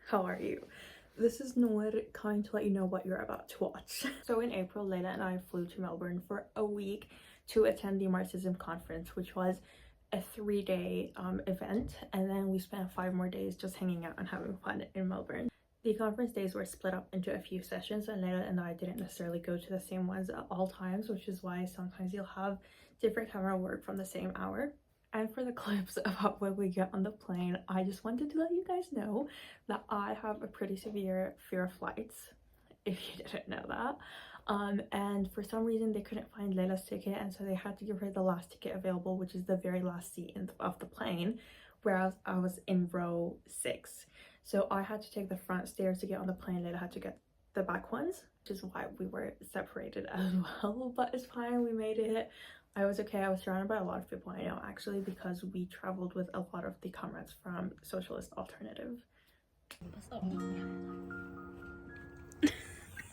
how are you? This is Nour coming to let you know what you're about to watch. So in April, Layla and I flew to Melbourne for a week to attend the Marxism conference, which was a 3-day event, and then we spent 5 more days just hanging out and having fun in Melbourne. The conference days were split up into a few sessions, and Layla and I didn't necessarily go to the same ones at all times, which is why sometimes you'll have different camera work from the same hour. And for the clips about when we get on the plane, I just wanted to let you guys know that I have a pretty severe fear of flights, if you didn't know that. And for some reason they couldn't find Layla's ticket, and so they had to give her the last ticket available, which is the very last seat of the plane, whereas I was in row 6. So I had to take the front stairs to get on the plane. Layla had to get the back ones, which is why we were separated as well, but it's fine, we made it. I was okay. I was surrounded by a lot of people I know, actually, because we traveled with a lot of the comrades from Socialist Alternative.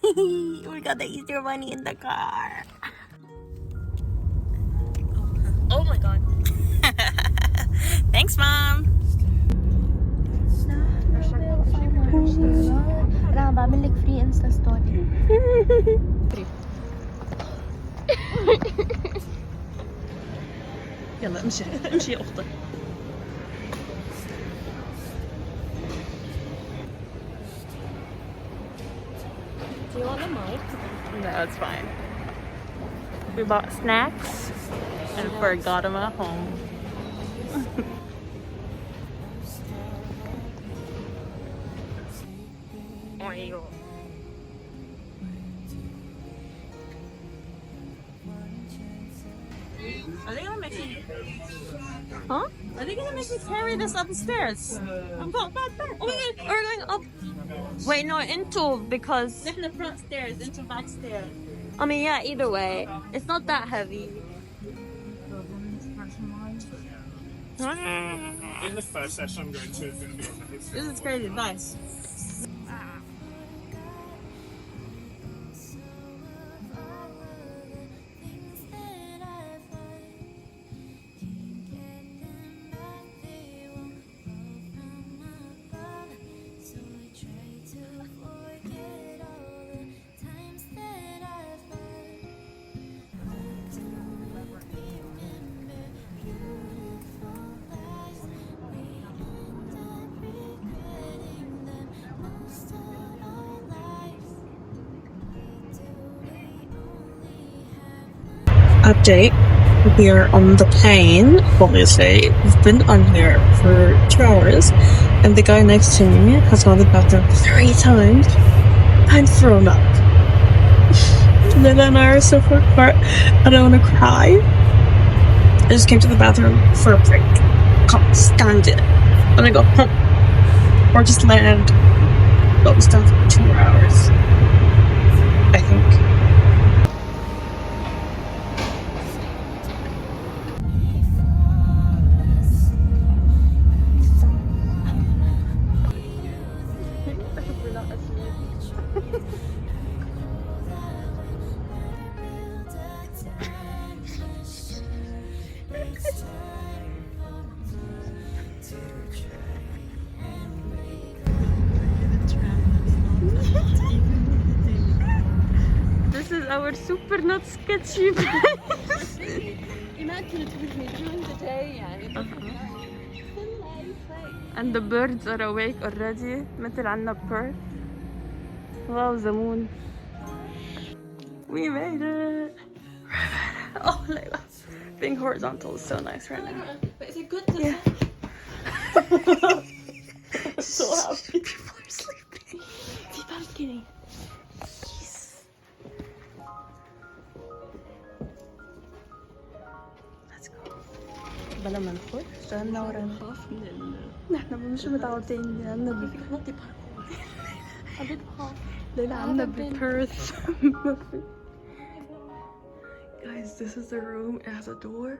We got the Easter bunny in the car. Oh my god. Thanks, Mom. انا بعمل لك فري انستا ستوري. يلا امشي امشي يا اختي. Do you want a mic? No, it's fine. We bought snacks and forgot them at home. Are they gonna make me? Huh? Are they gonna make me carry this upstairs? I'm going back there. Oh my god, we're going up. Wait, no, into, because in the front stairs, into back stairs. I mean, yeah, either way, it's not that heavy. In the first session I'm going to, it's going to be on the This is crazy. Nice. Update. We are on the plane, obviously. We've been on here for 2 hours, and the guy next to me has gone to the bathroom 3 times and thrown up. Layla and I are so far apart. I don't want to cry. I just came to the bathroom for a break. Can't stand it. I'm gonna go home. Or just land. But we still have 2 more hours, I think. This is our super not sketchy place. Imagine with me during the day, And the birds are awake already. مثل عنا Perth. Wow, the moon. We made it. Oh, Layla. Being horizontal is so nice right now. But is it good to So happy. People are sleeping. People are kidding. Let's go. بلا ما ندخل اشتغلنا ورانا. نحن مش متعودين عنا فيك تنطي باركور. حبيت بخاف. ليلى عنا ببيرث. Guys, this is the room. It has a door.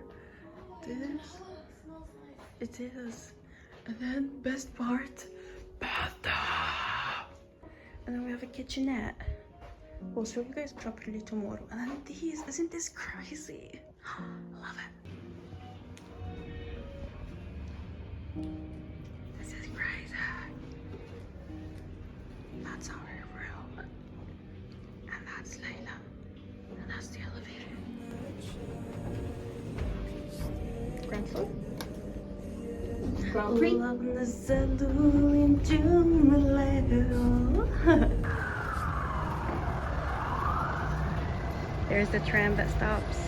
It is. And then, best part, bathtub. And then we have a kitchenette. We'll show you guys properly tomorrow. And then these, isn't this crazy? I love it. This is crazy. That's Layla. And that's the elevator. Ground floor? Ground 3? There's the tram that stops.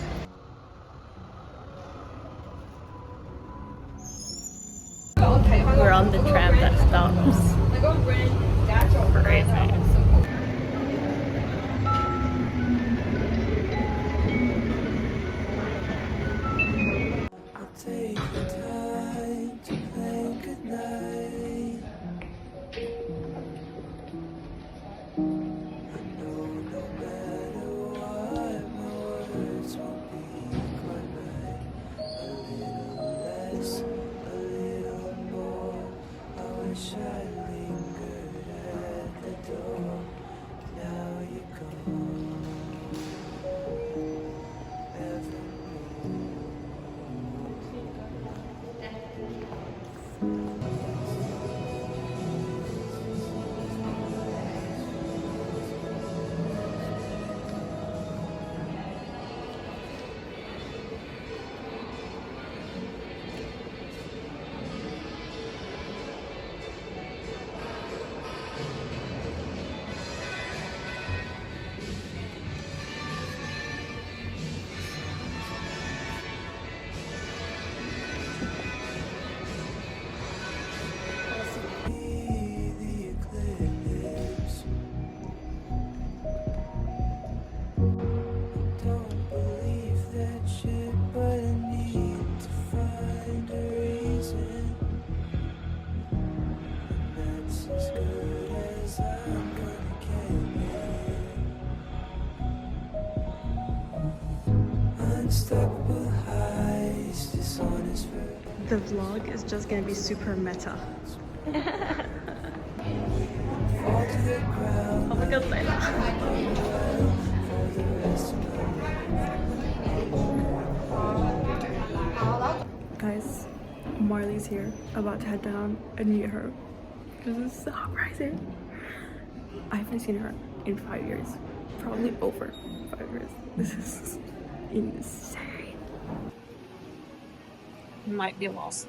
We're on the tram that stops. Crazy. Take the time to play goodnight. I know no matter what, my words won't be quite right. A little less, a little more. I wish I lingered at the door. Now you're gone. Evermore. The eclipse. Don't believe that shit, but I need to find a reason. And that's as good as I'm gonna get. Unstoppable highs, dishonest The vlog is just gonna be super meta. fall to the ground. Oh my god, Layla. For the rest of my life. Guys, Marley's here, about to head down and meet her. This is so crazy. I haven't seen her in 5 years. Probably over 5 years. This is insane. Might be lost.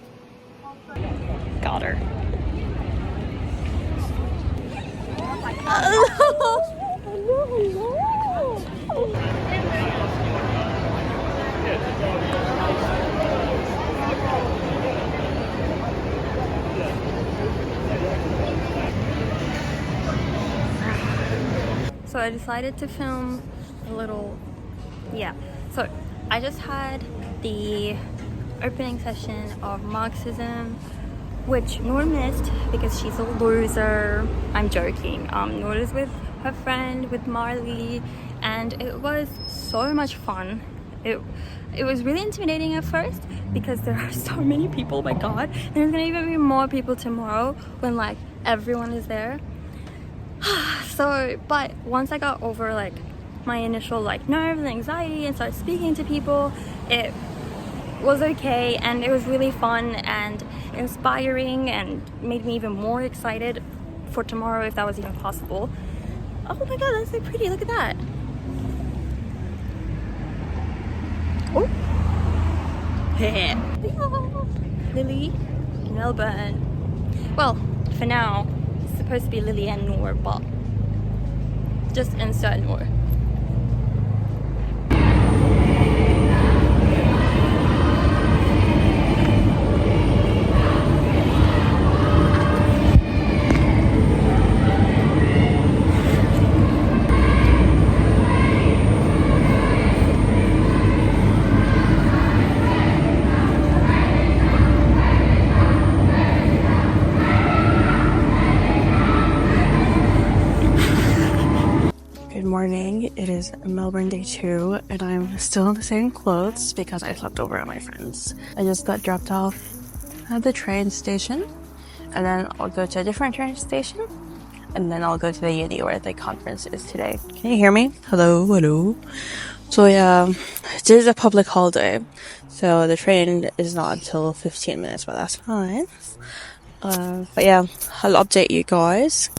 Got her. So I decided to film a little, so I just had the opening session of Marxism, which Nour missed because she's a loser. I'm joking. Nour is with her friend, with Marley, and it was so much fun. It was really intimidating at first because there are so many people. Oh my god, there's gonna even be more people tomorrow when like everyone is there. So, but once I got over like my initial like nerves and anxiety and started speaking to people, it was okay, and it was really fun and inspiring and made me even more excited for tomorrow, if that was even possible. Oh my god, that's so pretty. Look at that. Oh. Lily, Melbourne. Well, for now, it's supposed to be Lily and Nour, but just insert Nour. Good morning. It is Melbourne day 2 and I'm still in the same clothes because I slept over at my friend's. I just got dropped off at the train station and then I'll go to a different train station and then I'll go to the uni where the conference is today. Can you hear me? Hello, hello. So yeah, it is a public holiday, so the train is not until 15 minutes, but that's fine. But yeah, I'll update you guys.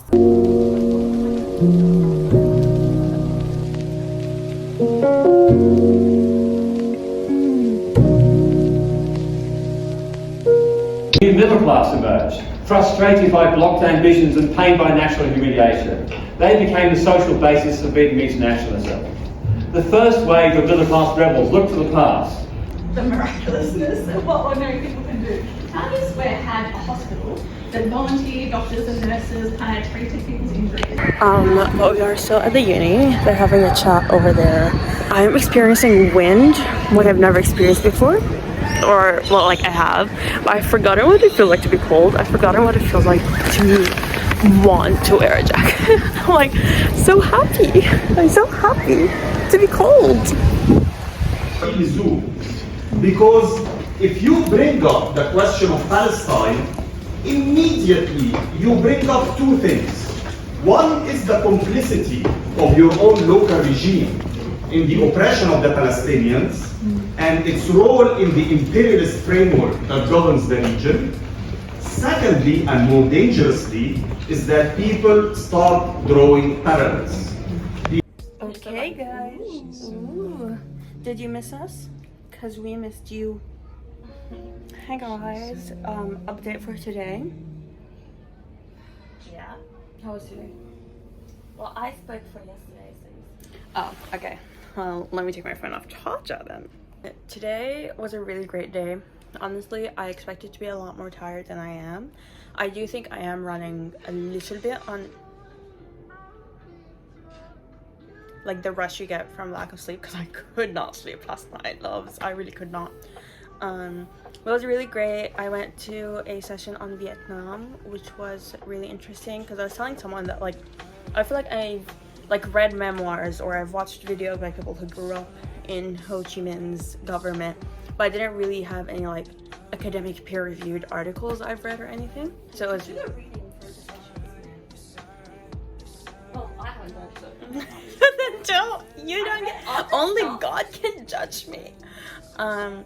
new middle class emerged, frustrated by blocked ambitions and pained by national humiliation. They became the social basis of Vietnamese nationalism. The first wave of middle class rebels looked to the past. The miraculousness of what ordinary people can do. County Square had a hospital that volunteered doctors and nurses kind of treated people's injuries. But we are still at the uni. They're having a chat over there. I'm experiencing wind, what I've never experienced before. Or, well, like I have. But I've forgotten what it feels like to be cold. I've forgotten what it feels like to want to wear a jacket. I'm like, so happy. I'm so happy to be cold. Because if you bring up the question of Palestine, immediately you bring up two things. One is the complicity of your own local regime in the oppression of the Palestinians and its role in the imperialist framework that governs the region. Secondly, and more dangerously, is that people start drawing parallels. Okay, guys. Ooh. Did you miss us? Because we missed you. Hey guys, update for today. Yeah. How was today? Well, I spoke for yesterday, so. Oh, okay. Well, let me take my phone off charger then. Today was a really great day. Honestly, I expected to be a lot more tired than I am. I do think I am running a little bit on like the rush you get from lack of sleep, because I could not sleep last night, loves. I really could not. It was really great. I went to a session on Vietnam, which was really interesting, because I was telling someone that like I feel like I've like read memoirs or I've watched videos by people who grew up in Ho Chi Minh's government, but I didn't really have any like academic peer-reviewed articles I've read or anything. So it was Well, I haven't done so. you don't get, only God can judge me. And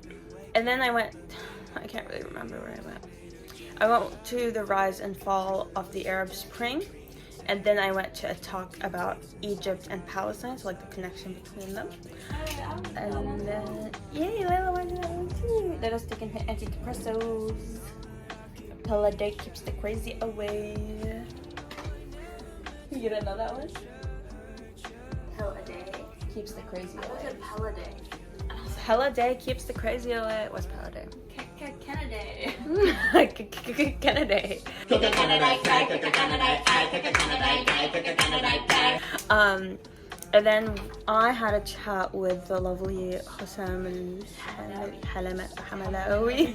then I can't really remember where I went. I went to the rise and fall of the Arab Spring, and then I went to a talk about Egypt and Palestine, so like the connection between them. And then, yay, Layla went to that one too. Let us take in antidepressants. Pill a day keeps the crazy away. You didn't know that one? Pill a day Keeps the crazy I away. was a pill a day. Hella day keeps the crazy away. What's Hella day? Kennedy. Kennedy. And then I had a chat with the lovely Hossam Hamalawi,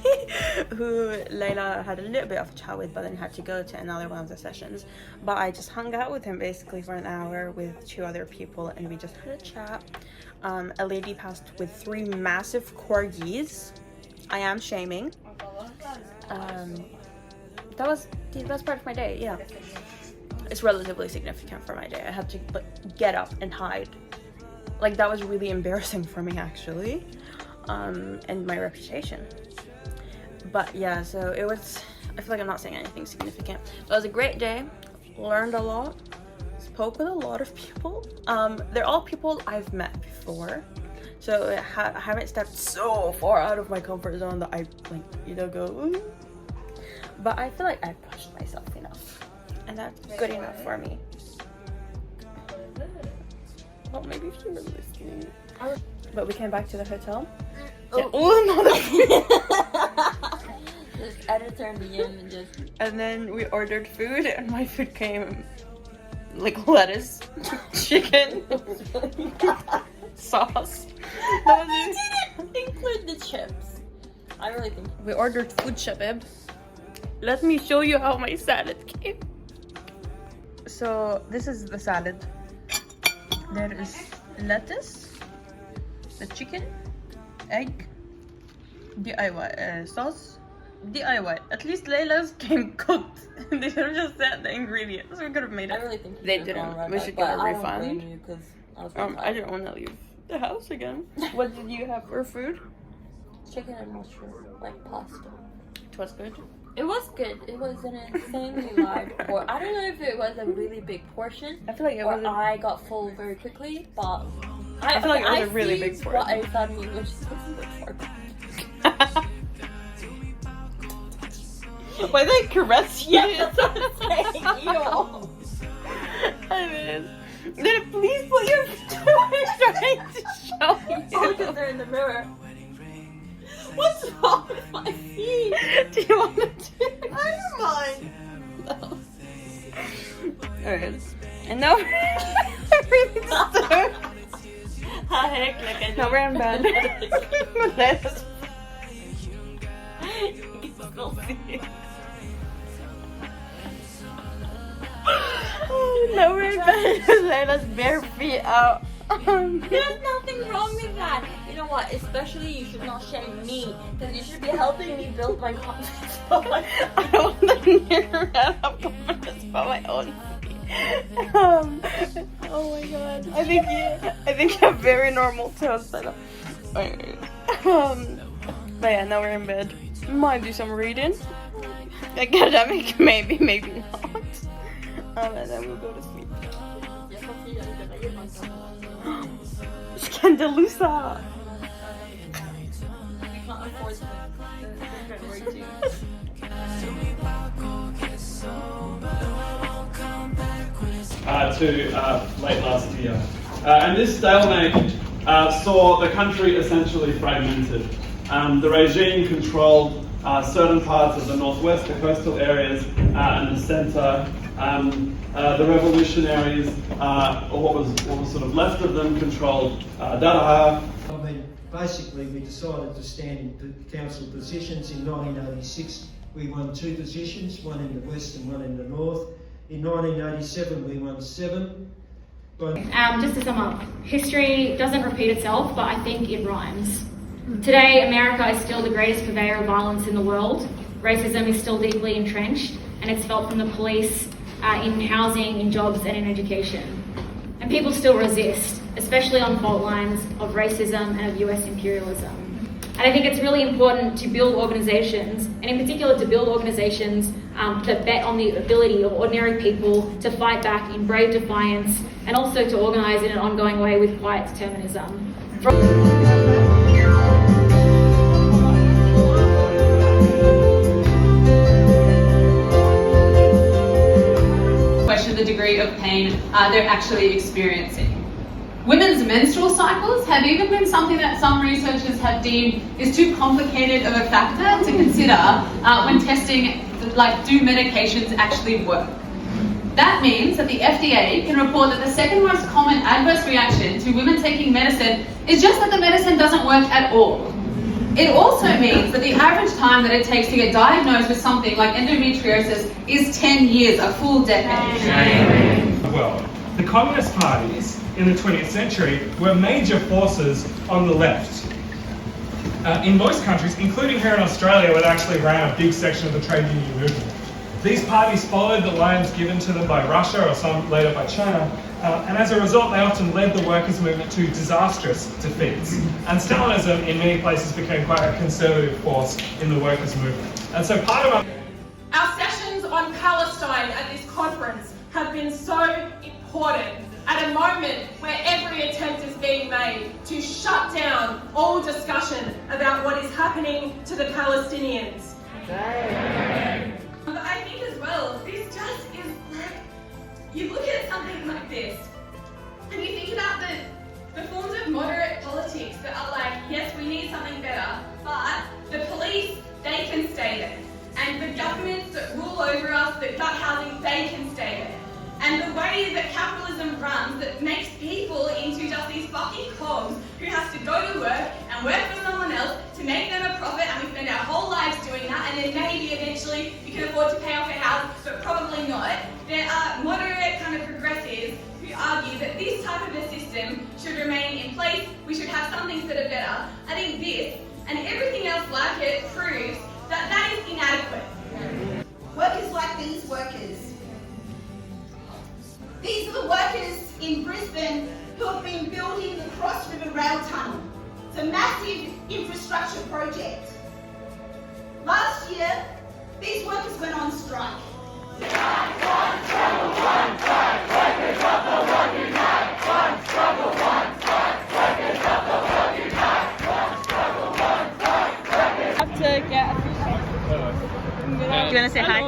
who Layla had a little bit of a chat with, but then had to go to another one of the sessions. But I just hung out with him basically for an hour with 2 other people, and we just had a chat. A lady passed with 3 massive corgis. I am shaming. That was the best part of my day, yeah. It's relatively significant for my day. I had to like get up and hide. Like that was really embarrassing for me actually, and my reputation. But yeah, so it was, I feel like I'm not saying anything significant. But it was a great day, learned a lot, spoke with a lot of people. They're all people I've met before. So I haven't stepped so far out of my comfort zone that I like, you know, go, ooh. But I feel like I pushed myself enough. And that's good enough for me. Well, maybe if you were listening. But we came back to the hotel. Just editor in the end and just. And then we ordered food, and my food came like lettuce, chicken, sauce. You didn't include the chips. I really think. We ordered food, Shabib. Let me show you how my salad came. So this is the salad. There is lettuce, the chicken, egg, DIY sauce, DIY. At least Layla's came cooked. They should have just said the ingredients. We could have made it. I really think They didn't. We should get a refund. I don't blame you because I was really I didn't want to leave the house again. What did you have for food? chicken and mushroom, like pasta. It was good. It was good. It was an insanely large portion. I don't know if it was a really big portion. I feel like it was. I got full very quickly, but I feel like it was a really big portion. What I thought English was before. Why they caress you? Yeah, that's what I'm saying. Ew. I mean, then please put your I'm trying to show you. Oh, because they're in the mirror. What's wrong with my feet? Do you want to do it? I don't mind. No. Alright. And now everything's done. How heck, like I Now we're in bed. Let's now we're in bed. Layla's bare feet out. There's nothing wrong with that. You know what? Especially you should not shame me, because you should be helping me build my confidence. I don't want to never have confidence about my own feet. Oh my god. I think you have very normal toes. But yeah, now we're in bed. Might do some reading. Academic, maybe not. And then we'll go to sleep. Scandalusa! We can't afford the to late last year. And this stalemate saw the country essentially fragmented. The regime controlled certain parts of the northwest, the coastal areas, and the centre. The revolutionaries, or what was sort of left of them, controlled Daraha. I mean, basically we decided to stand in council positions. In 1986 we won 2 positions, one in the west and one in the north. In 1987 we won 7. Just to sum up, history doesn't repeat itself, but I think it rhymes. Today, America is still the greatest purveyor of violence in the world. Racism is still deeply entrenched, and it's felt from the police, in housing, in jobs, and in education. And people still resist, especially on fault lines of racism and of US imperialism. And I think it's really important to build organisations, and in particular to build organisations that bet on the ability of ordinary people to fight back in brave defiance, and also to organise in an ongoing way with quiet determinism. Question the degree of pain they're actually experiencing. Women's menstrual cycles have even been something that some researchers have deemed is too complicated of a factor to consider when testing, like, do medications actually work? That means that the FDA can report that the second most common adverse reaction to women taking medicine is just that the medicine doesn't work at all. It also means that the average time that it takes to get diagnosed with something like endometriosis is 10 years, a full decade. Well, the communist parties in the 20th century were major forces on the left. In most countries, including here in Australia, where they actually ran a big section of the trade union movement. These parties followed the lines given to them by Russia or some later by China, and as a result they often led the workers' movement to disastrous defeats. And Stalinism in many places became quite a conservative force in the workers' movement. And so part of Our sessions on Palestine at this conference have been so important at a moment where every attempt is being made to shut down all discussion about what is happening to the Palestinians. But I think as well, this just is like, you look at something like this, and you think about the forms of moderate politics that are like, yes, we need something better, but the police, they can stay there. And the governments that rule over us, that gut housing, they can stay there. And the way that capitalism runs, that makes people into just these fucking cogs who has to go to work and work for someone else to make them a profit, and we spend our whole lives doing that, and then maybe eventually we can afford to pay off a house, but probably not. There are moderate kind of progressives who argue that this type of a system should remain in place, we should have some things that are better. I think this, and everything else like it, proves that that is inadequate. Workers like these workers. These are the workers in Brisbane who have been building the Cross River Rail Tunnel. It's a massive infrastructure project. Last year, these workers went on strike. One struggle, one strike, workers of the working night. One struggle, one strike, workers of the working night. One struggle, one strike, workers. Have to get a few you wanna say hi?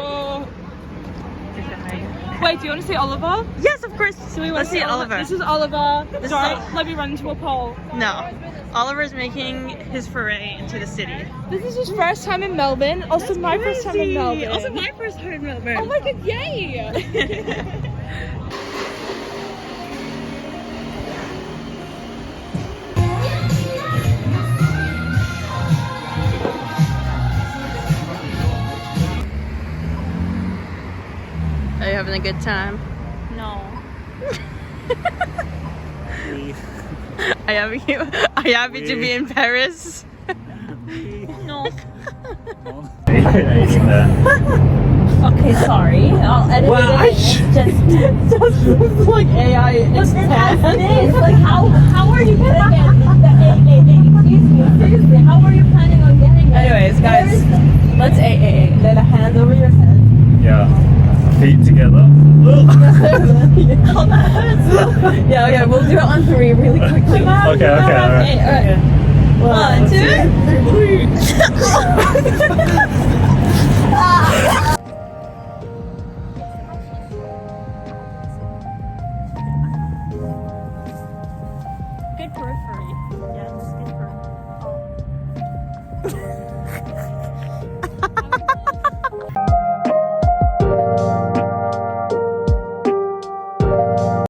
Wait, do you want to see Oliver? Yes, of course. So Let's see Oliver. This is Oliver. This Don't is let me run into a pole. No. Oliver's making his foray into the city. This is his first time in Melbourne. Also my first time in Melbourne. Also my first time in Melbourne. Oh my god, yay! Are you having a good time? No. Are you happy to be in Paris? No. Okay, sorry. I'll edit it. It's just like AI. It's this. Like, how are you gonna get the AA? Excuse me, seriously, how are you planning on getting it? Anyways, guys, let's AA. Lay the hands over your head. Yeah. Feet together. Yeah, okay, we'll do it on 3 really quickly. Okay, alright. Okay. 1, 2, 3. Good periphery. Yeah, it's good periphery.